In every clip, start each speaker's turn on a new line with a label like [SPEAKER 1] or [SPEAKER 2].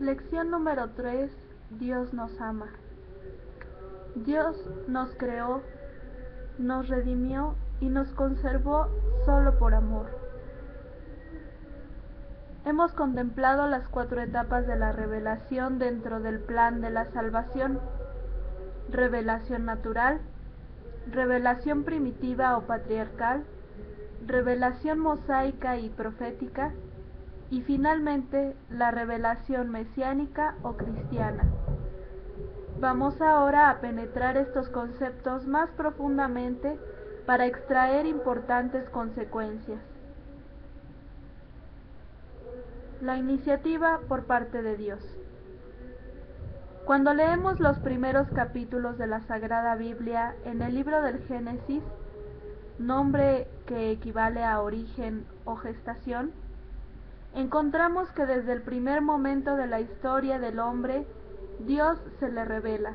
[SPEAKER 1] Lección número 3. Dios nos ama. Dios nos creó, nos redimió y nos conservó solo por amor. Hemos contemplado las 4 etapas de la revelación dentro del plan de la salvación: revelación natural, revelación primitiva o patriarcal, revelación mosaica y profética, y finalmente la revelación mesiánica o cristiana. Vamos ahora a penetrar estos conceptos más profundamente para extraer importantes consecuencias. La iniciativa por parte de Dios. Cuando leemos los primeros capítulos de la Sagrada Biblia en el libro del Génesis, nombre que equivale a origen o gestación, encontramos que desde el primer momento de la historia del hombre, Dios se le revela.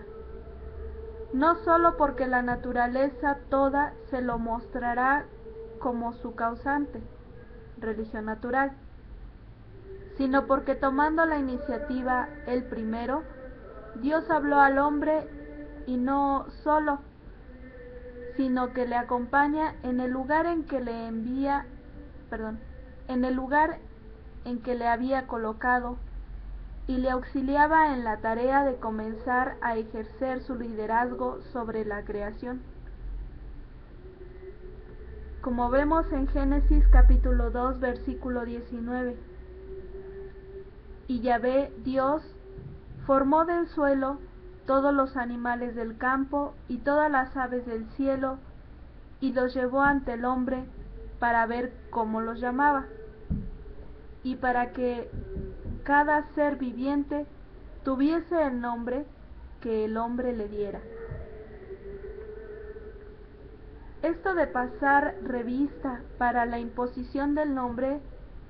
[SPEAKER 1] No solo porque la naturaleza toda se lo mostrará como su causante, religión natural, sino porque tomando la iniciativa él primero, Dios habló al hombre y no solo, sino que le acompaña en el lugar en que le había colocado, y le auxiliaba en la tarea de comenzar a ejercer su liderazgo sobre la creación. Como vemos en Génesis capítulo 2, versículo 19. Y Yahvé, Dios, formó del suelo todos los animales del campo y todas las aves del cielo, y los llevó ante el hombre para ver cómo los llamaba, y para que cada ser viviente tuviese el nombre que el hombre le diera. Esto de pasar revista para la imposición del nombre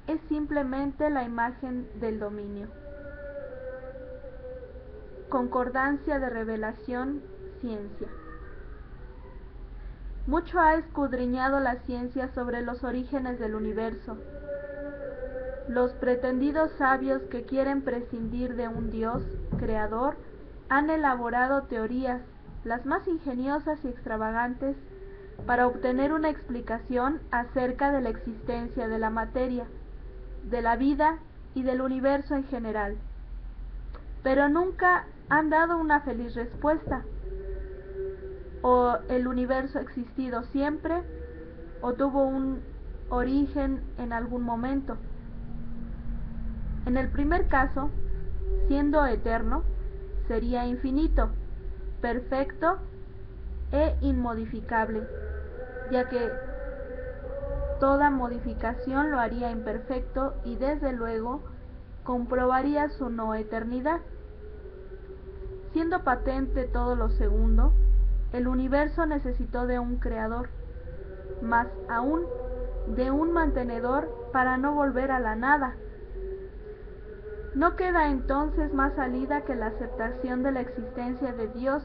[SPEAKER 1] es simplemente la imagen del dominio. Concordancia de revelación, ciencia. Mucho ha escudriñado la ciencia sobre los orígenes del universo. Los pretendidos sabios que quieren prescindir de un Dios creador han elaborado teorías, las más ingeniosas y extravagantes, para obtener una explicación acerca de la existencia de la materia, de la vida y del universo en general. Pero nunca han dado una feliz respuesta. O el universo ha existido siempre, o tuvo un origen en algún momento. En el primer caso, siendo eterno, sería infinito, perfecto e inmodificable, ya que toda modificación lo haría imperfecto y desde luego comprobaría su no eternidad. Siendo patente todo lo segundo, el universo necesitó de un creador, más aún de un mantenedor para no volver a la nada. No queda entonces más salida que la aceptación de la existencia de Dios,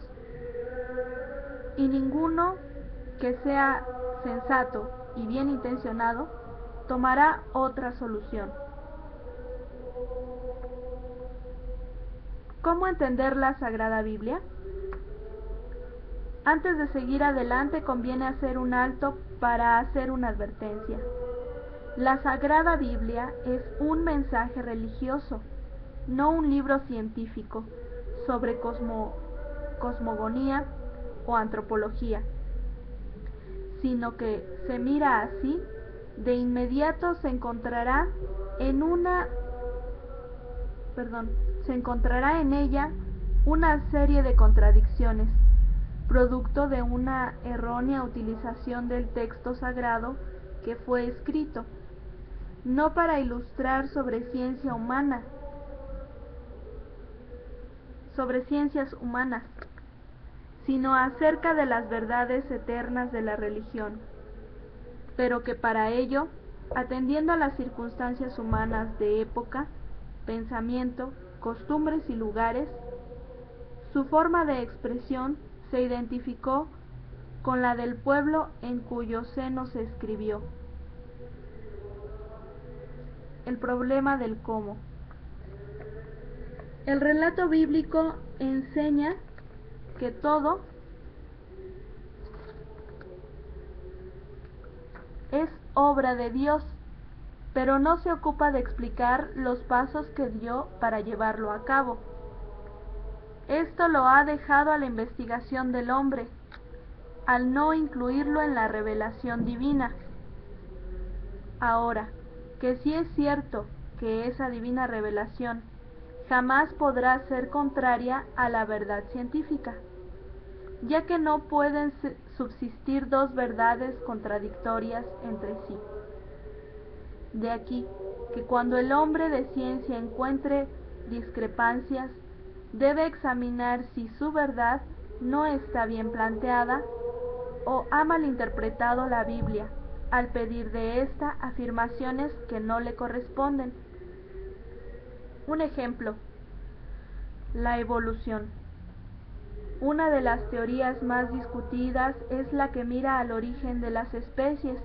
[SPEAKER 1] y ninguno que sea sensato y bien intencionado tomará otra solución. ¿Cómo entender la Sagrada Biblia? Antes de seguir adelante conviene hacer un alto para hacer una advertencia. La Sagrada Biblia es un mensaje religioso, no un libro científico sobre cosmogonía o antropología, sino que se mira así, de inmediato se encontrará en ella una serie de contradicciones, producto de una errónea utilización del texto sagrado que fue escrito, no para ilustrar sobre ciencias humanas, sino acerca de las verdades eternas de la religión, pero que para ello, atendiendo a las circunstancias humanas de época, pensamiento, costumbres y lugares, su forma de expresión se identificó con la del pueblo en cuyo seno se escribió. El problema del cómo. El relato bíblico enseña que todo es obra de Dios, pero no se ocupa de explicar los pasos que dio para llevarlo a cabo. Esto lo ha dejado a la investigación del hombre, al no incluirlo en la revelación divina. Ahora, que sí es cierto que esa divina revelación jamás podrá ser contraria a la verdad científica, ya que no pueden subsistir dos verdades contradictorias entre sí. De aquí que cuando el hombre de ciencia encuentre discrepancias, debe examinar si su verdad no está bien planteada o ha malinterpretado la Biblia al pedir de ésta afirmaciones que no le corresponden. Un ejemplo: la evolución. Una de las teorías más discutidas es la que mira al origen de las especies,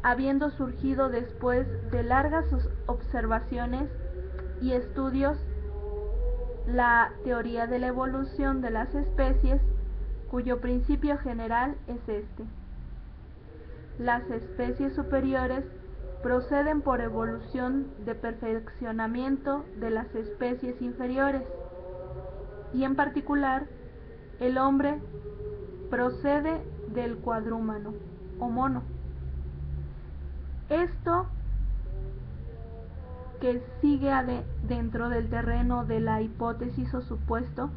[SPEAKER 1] habiendo surgido después de largas observaciones y estudios. La teoría de la evolución de las especies, cuyo principio general es este: las especies superiores proceden por evolución de perfeccionamiento de las especies inferiores, y en particular el hombre procede del cuadrúmano o mono. Esto, que sigue dentro del terreno de la hipótesis o supuesto,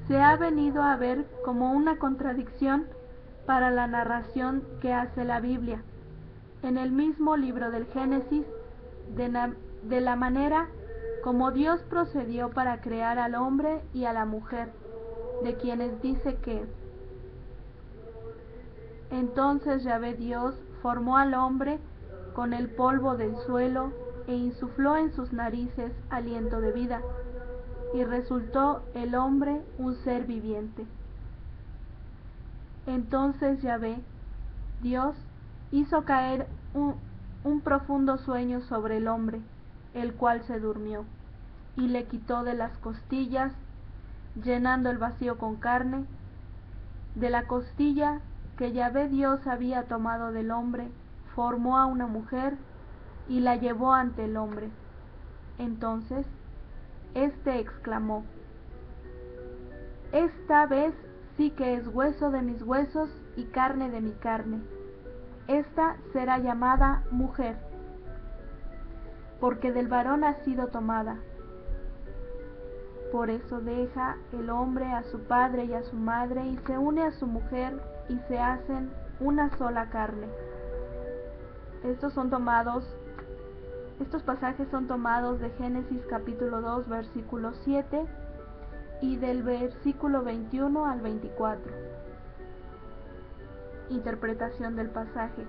[SPEAKER 1] se ha venido a ver como una contradicción para la narración que hace la Biblia en el mismo libro del Génesis de la manera como Dios procedió para crear al hombre y a la mujer, de quienes dice que entonces Yahvé Dios formó al hombre con el polvo del suelo e insufló en sus narices aliento de vida, y resultó el hombre un ser viviente. Entonces Yahvé Dios hizo caer un profundo sueño sobre el hombre, el cual se durmió, y le quitó de las costillas, llenando el vacío con carne. De la costilla que Yahvé Dios había tomado del hombre, formó a una mujer y la llevó ante el hombre. Entonces éste exclamó: esta vez sí que es hueso de mis huesos y carne de mi carne. Esta será llamada mujer, porque del varón ha sido tomada. Por eso deja el hombre a su padre y a su madre y se une a su mujer, y se hacen una sola carne. Estos pasajes son tomados de Génesis capítulo 2, versículo 7 y del versículo 21 al 24. Interpretación del pasaje.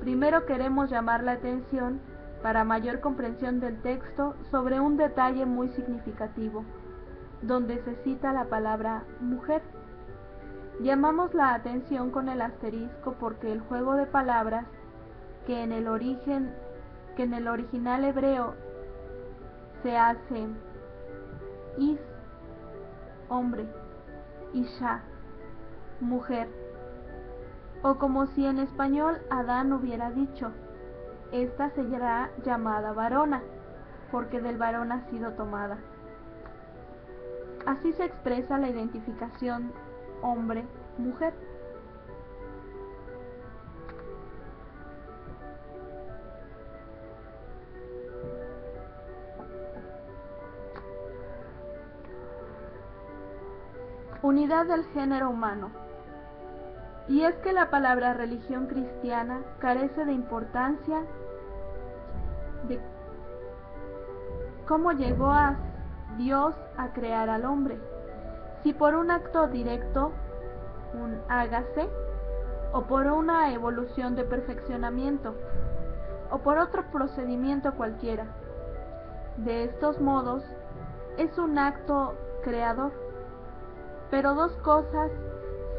[SPEAKER 1] Primero queremos llamar la atención, para mayor comprensión del texto, sobre un detalle muy significativo, donde se cita la palabra mujer. Llamamos la atención con el asterisco porque el juego de palabras que en el original hebreo se hace is, hombre, isha, mujer, o como si en español Adán hubiera dicho: esta será llamada varona, porque del varón ha sido tomada. Así se expresa la identificación hombre-mujer. Unidad del género humano. Y es que la palabra religión cristiana carece de importancia de cómo llegó a Dios a crear al hombre, si por un acto directo, un hágase, o por una evolución de perfeccionamiento, o por otro procedimiento cualquiera. De estos modos, es un acto creador. Pero dos cosas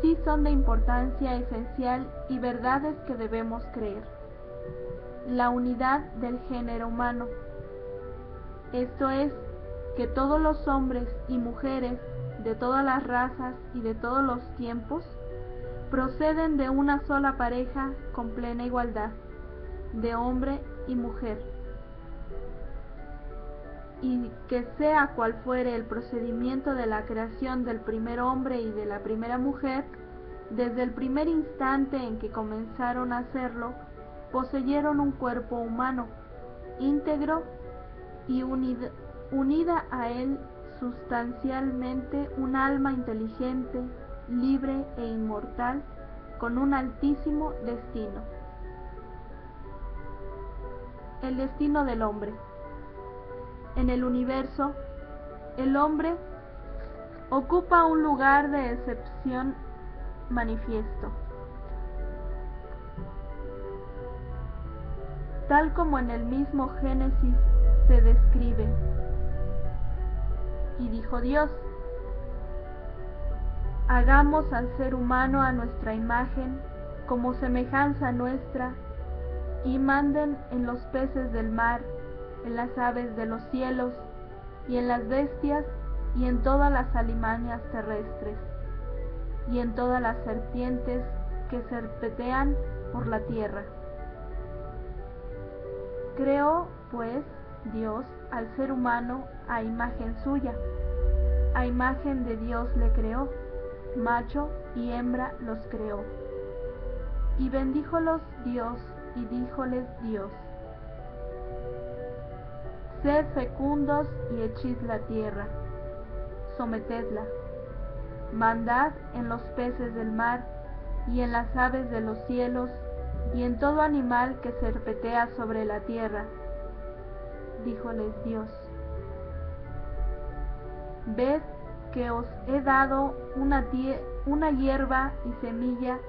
[SPEAKER 1] sí son de importancia esencial y verdades que debemos creer: la unidad del género humano, esto es, que todos los hombres y mujeres de todas las razas y de todos los tiempos proceden de una sola pareja con plena igualdad, de hombre y mujer, y que sea cual fuere el procedimiento de la creación del primer hombre y de la primera mujer, desde el primer instante en que comenzaron a hacerlo, poseyeron un cuerpo humano, íntegro y unida a él sustancialmente un alma inteligente, libre e inmortal, con un altísimo destino. El destino del hombre. En el universo, el hombre ocupa un lugar de excepción manifiesto. Tal como en el mismo Génesis se describe. Y dijo Dios: hagamos al ser humano a nuestra imagen, como semejanza nuestra, y manden en los peces del mar, en las aves de los cielos, y en las bestias, y en todas las alimañas terrestres, y en todas las serpientes que serpentean por la tierra. Creó, pues, Dios al ser humano a imagen suya, a imagen de Dios le creó, macho y hembra los creó. Y bendíjolos Dios, y díjoles Dios: sed fecundos y hechid la tierra, sometedla, mandad en los peces del mar, y en las aves de los cielos, y en todo animal que serpentea sobre la tierra. Díjoles Dios: ved que os he dado una hierba y semilla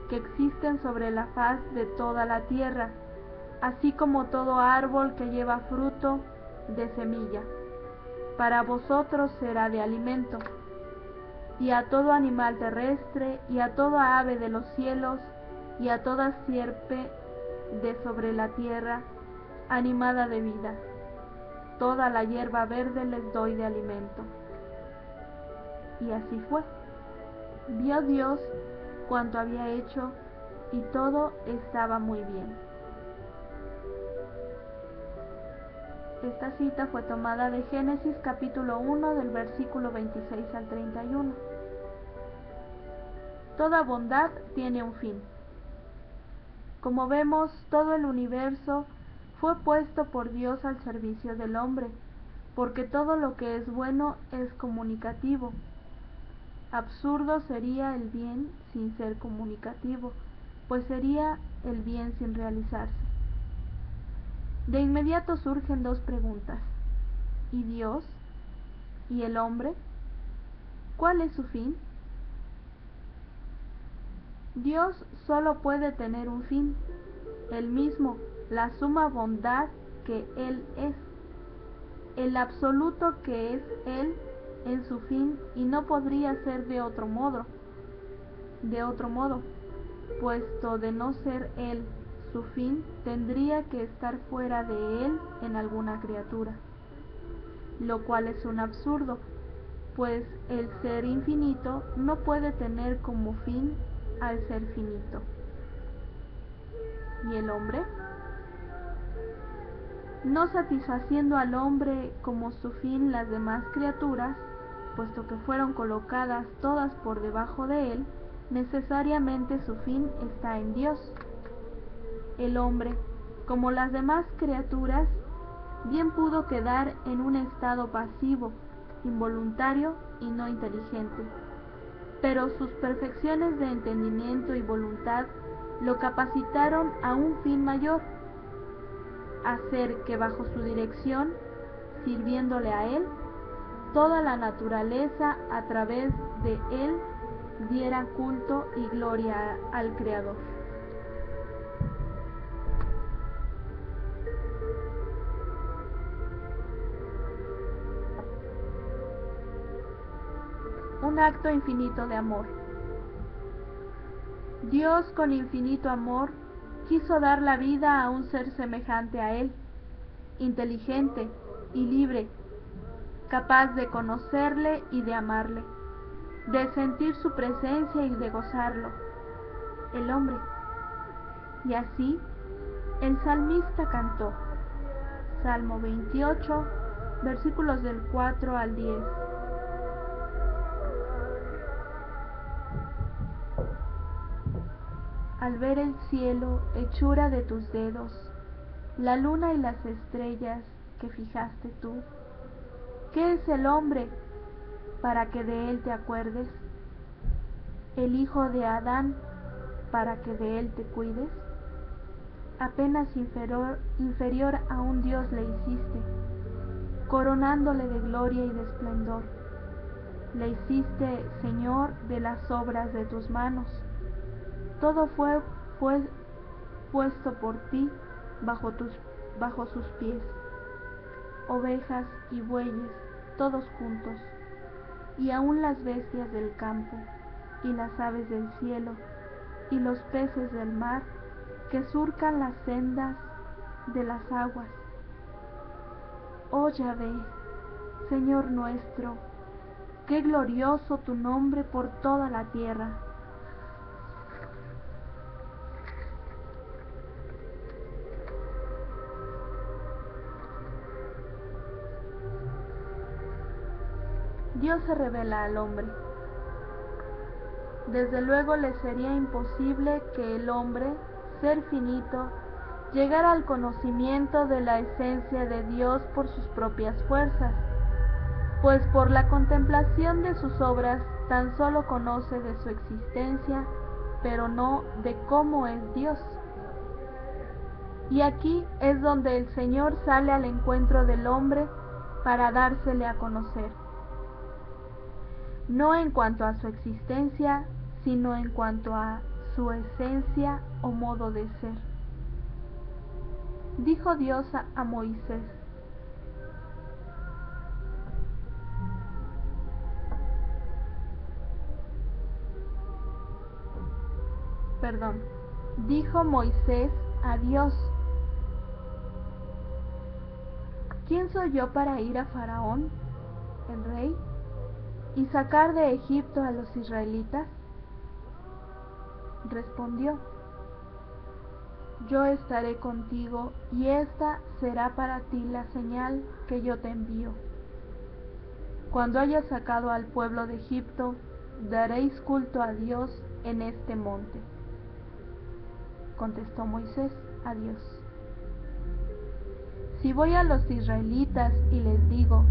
[SPEAKER 1] que existen sobre la faz de toda la tierra, así como todo árbol que lleva fruto de semilla. Para vosotros será de alimento, y a todo animal terrestre, y a toda ave de los cielos, y a toda sierpe de sobre la tierra, animada de vida. Toda la hierba verde les doy de alimento. Y así fue. Vio Dios cuanto había hecho, y todo estaba muy bien. Esta cita fue tomada de Génesis capítulo 1 del versículo 26 al 31. Toda bondad tiene un fin. Como vemos, todo el universo fue puesto por Dios al servicio del hombre, porque todo lo que es bueno es comunicativo. Absurdo sería el bien sin ser comunicativo, pues sería el bien sin realizarse. De inmediato surgen dos preguntas: ¿y Dios? ¿Y el hombre? ¿Cuál es su fin? Dios solo puede tener un fin, el mismo, la suma bondad que Él es, el absoluto que es Él en su fin, y no podría ser de otro modo, puesto de no ser Él su fin, tendría que estar fuera de Él en alguna criatura, lo cual es un absurdo, pues el ser infinito no puede tener como fin al ser finito. ¿Y el hombre? No satisfaciendo al hombre como su fin las demás criaturas, puesto que fueron colocadas todas por debajo de él, necesariamente su fin está en Dios. El hombre, como las demás criaturas, bien pudo quedar en un estado pasivo, involuntario y no inteligente, pero sus perfecciones de entendimiento y voluntad lo capacitaron a un fin mayor: hacer que bajo su dirección, sirviéndole a él, toda la naturaleza a través de él diera culto y gloria al Creador. Un acto infinito de amor. Dios, con infinito amor, quiso dar la vida a un ser semejante a él, inteligente y libre, capaz de conocerle y de amarle, de sentir su presencia y de gozarlo, el hombre. Y así el salmista cantó, Salmo 28, versículos del 4 al 10. Al ver el cielo, hechura de tus dedos, la luna y las estrellas que fijaste tú, ¿qué es el hombre para que de él te acuerdes? El hijo de Adán para que de él te cuides. Apenas inferior a un Dios le hiciste, coronándole de gloria y de esplendor. Le hiciste Señor de las obras de tus manos. Todo fue puesto por ti bajo sus pies, ovejas y bueyes, todos juntos, y aun las bestias del campo, y las aves del cielo, y los peces del mar, que surcan las sendas de las aguas. Oh Yahvé, Señor nuestro, qué glorioso tu nombre por toda la tierra. Dios se revela al hombre. Desde luego le sería imposible que el hombre, ser finito, llegara al conocimiento de la esencia de Dios por sus propias fuerzas, pues por la contemplación de sus obras tan solo conoce de su existencia, pero no de cómo es Dios. Y aquí es donde el Señor sale al encuentro del hombre para dársele a conocer, no en cuanto a su existencia, sino en cuanto a su esencia o modo de ser. Dijo Dios a Moisés: dijo Moisés a Dios: ¿quién soy yo para ir a Faraón, el rey, y sacar de Egipto a los israelitas? Respondió: yo estaré contigo, y esta será para ti la señal que yo te envío. Cuando hayas sacado al pueblo de Egipto, daréis culto a Dios en este monte. Contestó Moisés a Dios: si voy a los israelitas y les digo,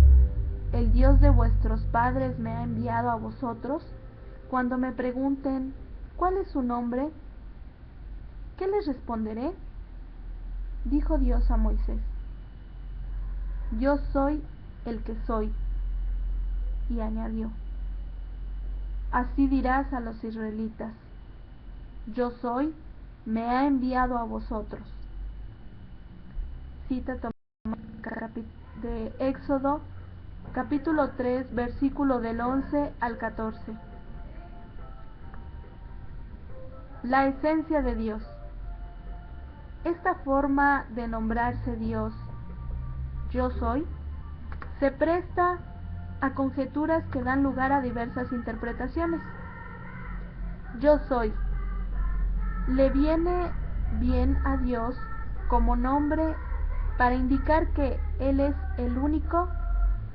[SPEAKER 1] el Dios de vuestros padres me ha enviado a vosotros, cuando me pregunten, ¿cuál es su nombre?, ¿qué les responderé? Dijo Dios a Moisés: yo soy el que soy. Y añadió: así dirás a los israelitas, yo soy, me ha enviado a vosotros. Cita de Éxodo, capítulo 3, versículo del 11 al 14. La esencia de Dios. Esta forma de nombrarse Dios, yo soy, se presta a conjeturas que dan lugar a diversas interpretaciones. Yo soy le viene bien a Dios como nombre para indicar que Él es el único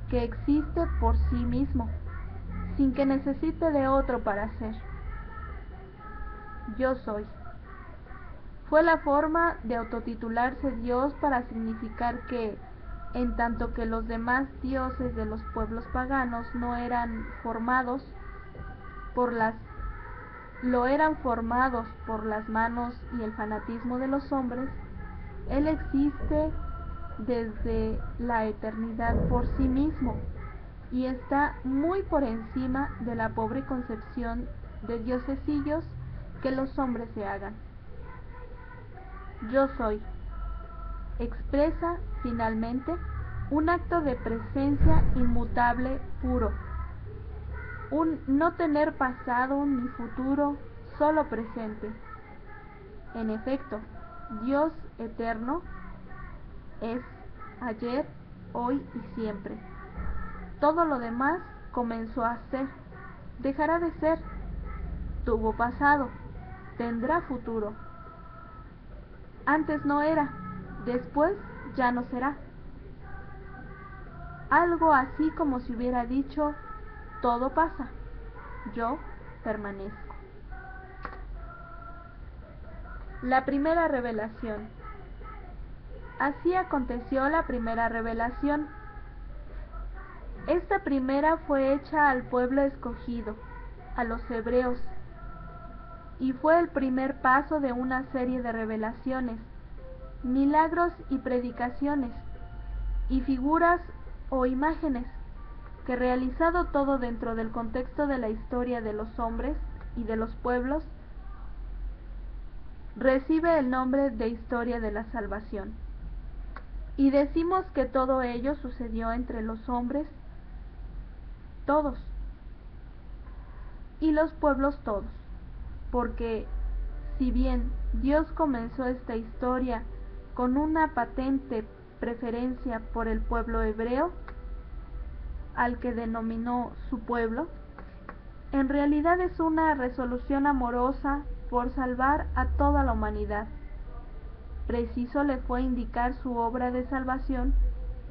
[SPEAKER 1] que existe por sí mismo, sin que necesite de otro para ser. Yo soy. Fue la forma de autotitularse Dios para significar que, en tanto que los demás dioses de los pueblos paganos no eran formados por las manos y el fanatismo de los hombres, Él existe desde la eternidad por sí mismo y está muy por encima de la pobre concepción de diosecillos que los hombres se hagan. Yo soy expresa, finalmente, un acto de presencia inmutable puro, un no tener pasado ni futuro, solo presente. En efecto, Dios eterno es ayer, hoy y siempre. Todo lo demás comenzó a ser, dejará de ser, tuvo pasado, tendrá futuro. Antes no era, después ya no será. Algo así como si hubiera dicho, todo pasa, yo permanezco. La primera revelación. Así aconteció la primera revelación. Esta primera fue hecha al pueblo escogido, a los hebreos, y fue el primer paso de una serie de revelaciones, milagros y predicaciones, y figuras o imágenes, que realizado todo dentro del contexto de la historia de los hombres y de los pueblos, recibe el nombre de historia de la salvación. Y decimos que todo ello sucedió entre los hombres todos y los pueblos todos, porque si bien Dios comenzó esta historia con una patente preferencia por el pueblo hebreo, al que denominó su pueblo, en realidad es una resolución amorosa por salvar a toda la humanidad. Preciso le fue indicar su obra de salvación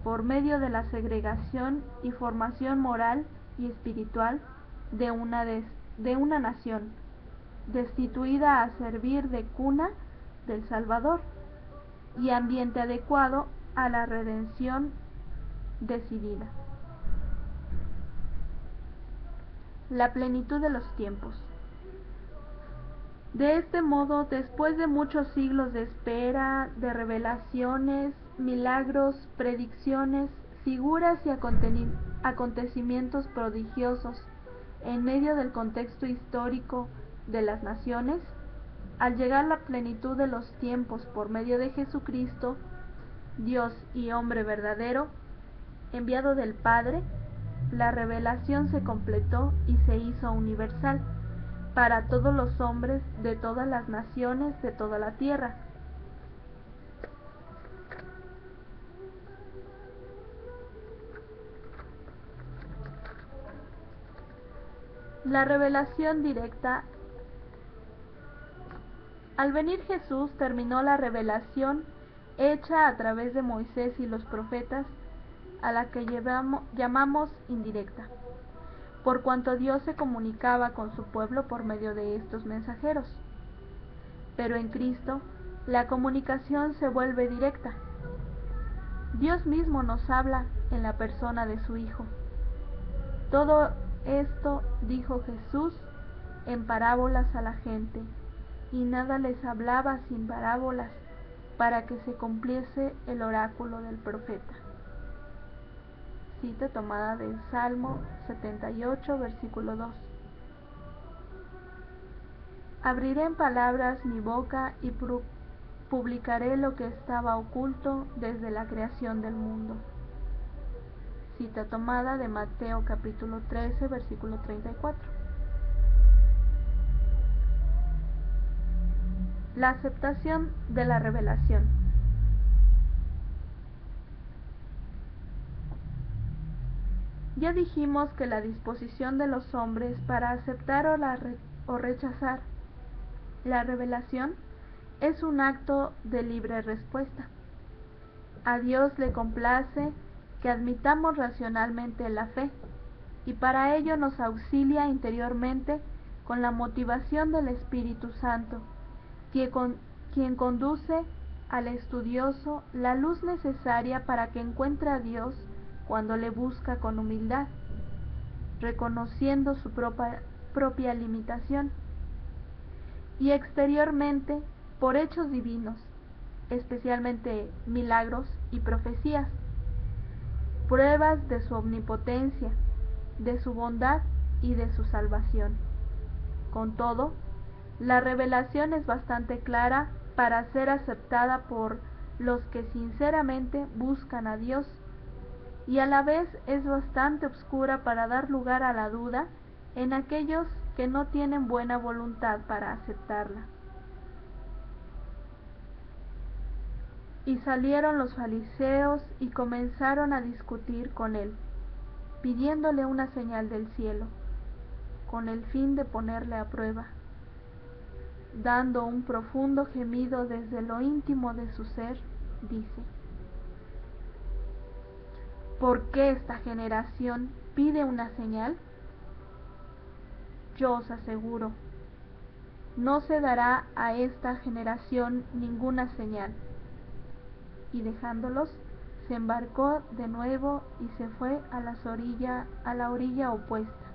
[SPEAKER 1] por medio de la segregación y formación moral y espiritual de una nación, destituida a servir de cuna del Salvador y ambiente adecuado a la redención decidida. La plenitud de los tiempos. De este modo, después de muchos siglos de espera, de revelaciones, milagros, predicciones, figuras y acontecimientos prodigiosos en medio del contexto histórico de las naciones, al llegar la plenitud de los tiempos por medio de Jesucristo, Dios y hombre verdadero, enviado del Padre, la revelación se completó y se hizo universal para todos los hombres de todas las naciones de toda la tierra. La revelación directa. Al venir Jesús terminó la revelación hecha a través de Moisés y los profetas, a la que llamamos indirecta, por cuanto Dios se comunicaba con su pueblo por medio de estos mensajeros. Pero en Cristo, la comunicación se vuelve directa. Dios mismo nos habla en la persona de su Hijo. Todo esto dijo Jesús en parábolas a la gente, y nada les hablaba sin parábolas, para que se cumpliese el oráculo del profeta. Cita tomada del Salmo 78, versículo 2. Abriré en palabras mi boca y publicaré lo que estaba oculto desde la creación del mundo. Cita tomada de Mateo capítulo 13, versículo 34. La aceptación de la revelación. Ya dijimos que la disposición de los hombres para aceptar o rechazar la revelación es un acto de libre respuesta. A Dios le complace que admitamos racionalmente la fe, y para ello nos auxilia interiormente con la motivación del Espíritu Santo, quien conduce al estudioso la luz necesaria para que encuentre a Dios cuando le busca con humildad, reconociendo su propia limitación, y exteriormente por hechos divinos, especialmente milagros y profecías, pruebas de su omnipotencia, de su bondad y de su salvación. Con todo, la revelación es bastante clara para ser aceptada por los que sinceramente buscan a Dios, y a la vez es bastante oscura para dar lugar a la duda en aquellos que no tienen buena voluntad para aceptarla. Y salieron los fariseos y comenzaron a discutir con él, pidiéndole una señal del cielo, con el fin de ponerle a prueba. Dando un profundo gemido desde lo íntimo de su ser, dice: ¿por qué esta generación pide una señal? Yo os aseguro, no se dará a esta generación ninguna señal. Y dejándolos, se embarcó de nuevo y se fue a la orilla opuesta.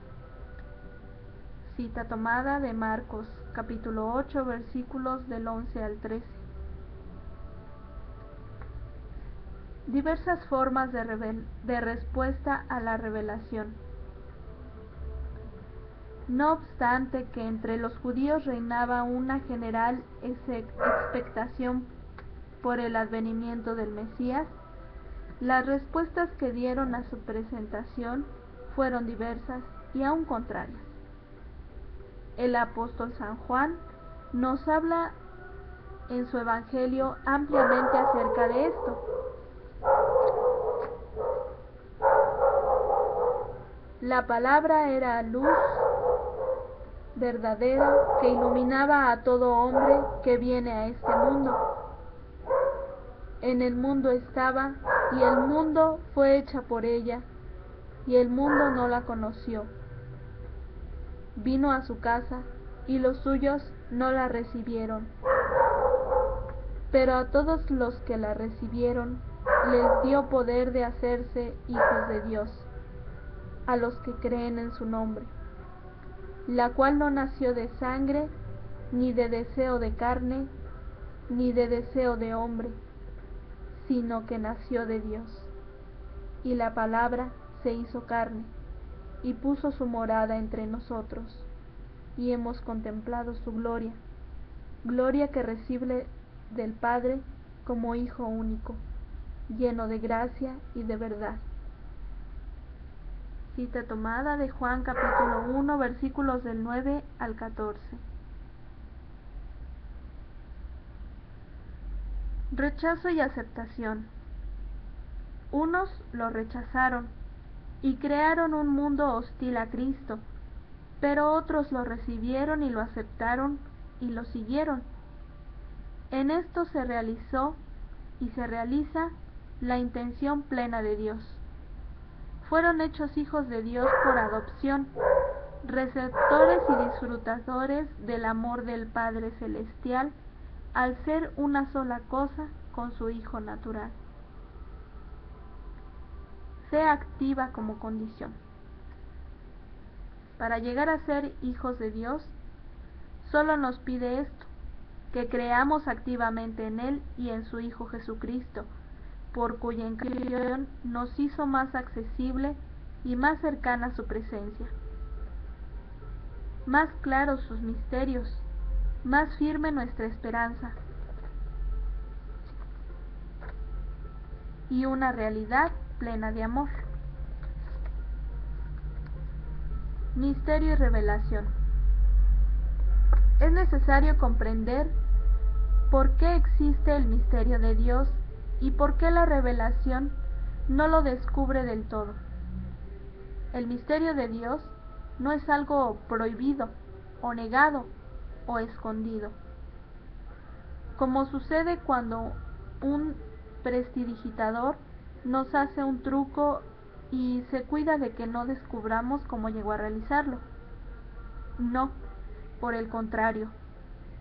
[SPEAKER 1] Cita tomada de Marcos, capítulo 8, versículos del 11 al 13. Diversas formas de respuesta a la revelación. No obstante que entre los judíos reinaba una general expectación por el advenimiento del Mesías, las respuestas que dieron a su presentación fueron diversas y aún contrarias. El apóstol San Juan nos habla en su Evangelio ampliamente acerca de esto. La palabra era luz verdadera que iluminaba a todo hombre que viene a este mundo. En el mundo estaba, y el mundo fue hecha por ella, y el mundo no la conoció. Vino a su casa, y los suyos no la recibieron. Pero a todos los que la recibieron, les dio poder de hacerse hijos de Dios, a los que creen en su nombre, la cual no nació de sangre, ni de deseo de carne, ni de deseo de hombre, sino que nació de Dios. Y la palabra se hizo carne, y puso su morada entre nosotros, y hemos contemplado su gloria, gloria que recibe del Padre como Hijo único, lleno de gracia y de verdad. Cita tomada de Juan capítulo 1, versículos del 9 al 14. Rechazo y aceptación. Unos lo rechazaron y crearon un mundo hostil a Cristo, pero otros lo recibieron y lo aceptaron y lo siguieron. En esto se realizó y se realiza la intención plena de Dios. Fueron hechos hijos de Dios por adopción, receptores y disfrutadores del amor del Padre Celestial, al ser una sola cosa con su Hijo natural. Sea activa como condición. Para llegar a ser hijos de Dios, solo nos pide esto: que creamos activamente en Él y en su Hijo Jesucristo, por cuya encarnación nos hizo más accesible y más cercana su presencia, más claros sus misterios, más firme nuestra esperanza, y una realidad plena de amor. Misterio y revelación. Es necesario comprender por qué existe el misterio de Dios y por qué la revelación no lo descubre del todo. El misterio de Dios no es algo prohibido o negado o escondido, como sucede cuando un prestidigitador nos hace un truco y se cuida de que no descubramos cómo llegó a realizarlo. No, por el contrario,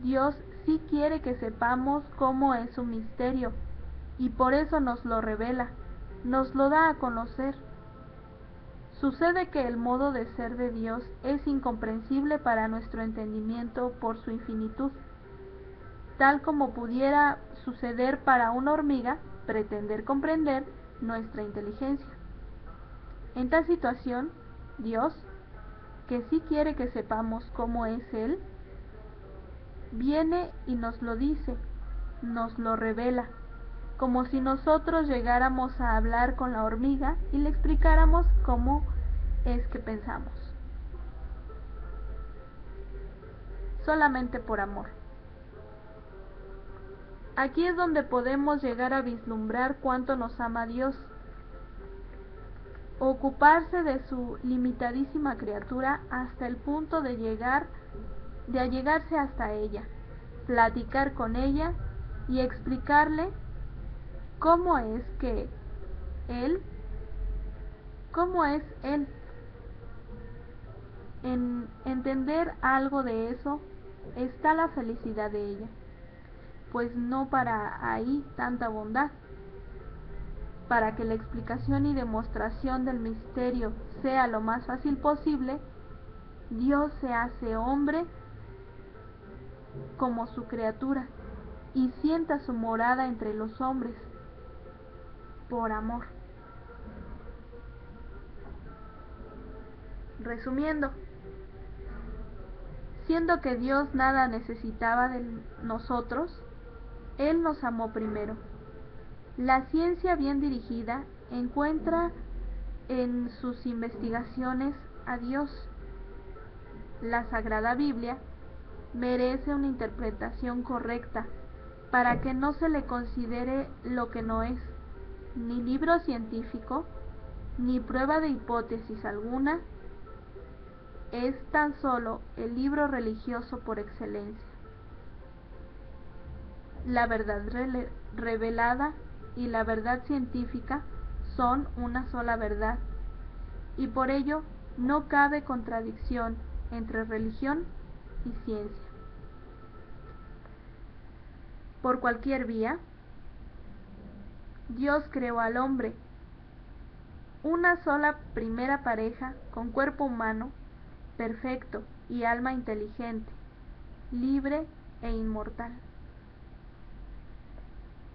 [SPEAKER 1] Dios sí quiere que sepamos cómo es su misterio, y por eso nos lo revela, nos lo da a conocer. Sucede que el modo de ser de Dios es incomprensible para nuestro entendimiento por su infinitud, tal como pudiera suceder para una hormiga pretender comprender nuestra inteligencia. En tal situación, Dios, que sí quiere que sepamos cómo es Él, viene y nos lo dice, nos lo revela, como si nosotros llegáramos a hablar con la hormiga y le explicáramos cómo es que pensamos. Solamente por amor. Aquí es donde podemos llegar a vislumbrar cuánto nos ama Dios. ocuparse de su limitadísima criatura hasta el punto de allegarse hasta ella, platicar con ella y explicarle cómo es él, cómo es él. En entender algo de eso está la felicidad de ella, pues no para ahí tanta bondad. Para que la explicación y demostración del misterio sea lo más fácil posible, Dios se hace hombre como su criatura y sienta su morada entre los hombres, por amor. Resumiendo, siendo que Dios nada necesitaba de nosotros, Él nos amó primero. La ciencia bien dirigida encuentra en sus investigaciones a Dios. La Sagrada Biblia merece una interpretación correcta para que no se le considere lo que no es, ni libro científico, ni prueba de hipótesis alguna, es tan solo el libro religioso por excelencia. La verdad revelada y la verdad científica son una sola verdad, y por ello no cabe contradicción entre religión y ciencia. Por cualquier vía, Dios creó al hombre, una sola primera pareja con cuerpo humano perfecto y alma inteligente, libre e inmortal.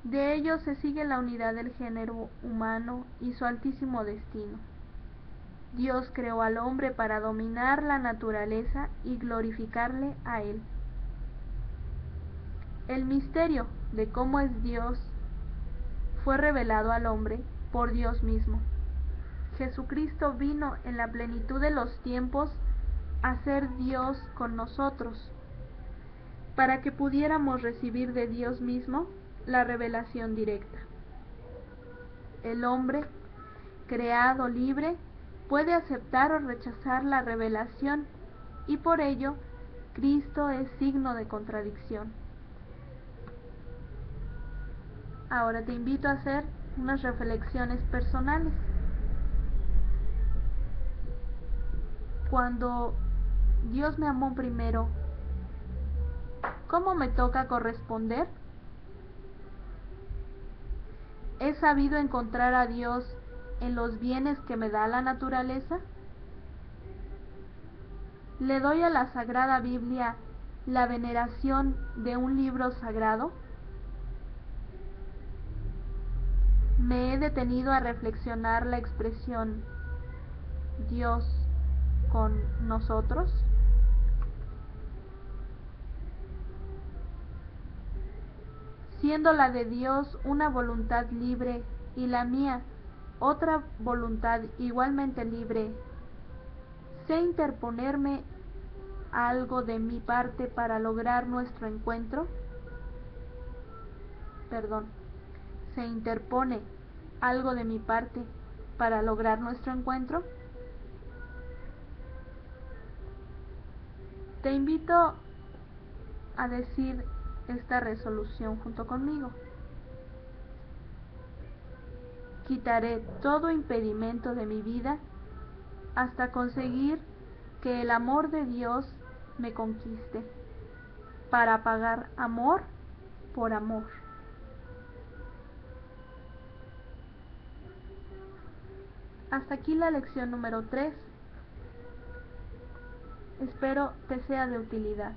[SPEAKER 1] De ello se sigue la unidad del género humano y su altísimo destino. Dios creó al hombre para dominar la naturaleza y glorificarle a él. El misterio de cómo es Dios fue revelado al hombre por Dios mismo. Jesucristo vino en la plenitud de los tiempos a ser Dios con nosotros, para que pudiéramos recibir de Dios mismo la revelación directa. El hombre, creado libre, puede aceptar o rechazar la revelación, y por ello Cristo es signo de contradicción. Ahora te invito a hacer unas reflexiones personales. Cuando Dios me amó primero, ¿cómo me toca corresponder? ¿He sabido encontrar a Dios en los bienes que me da la naturaleza? ¿Le doy a la Sagrada Biblia la veneración de un libro sagrado? ¿Me he detenido a reflexionar la expresión Dios con nosotros? Siendo la de Dios una voluntad libre y la mía otra voluntad igualmente libre, ¿sé interponerme algo de mi parte para lograr nuestro encuentro? ¿Se interpone algo de mi parte para lograr nuestro encuentro? Te invito a decir esta resolución junto conmigo. Quitaré todo impedimento de mi vida hasta conseguir que el amor de Dios me conquiste, para pagar amor por amor. Hasta aquí la lección número 3. Espero te sea de utilidad.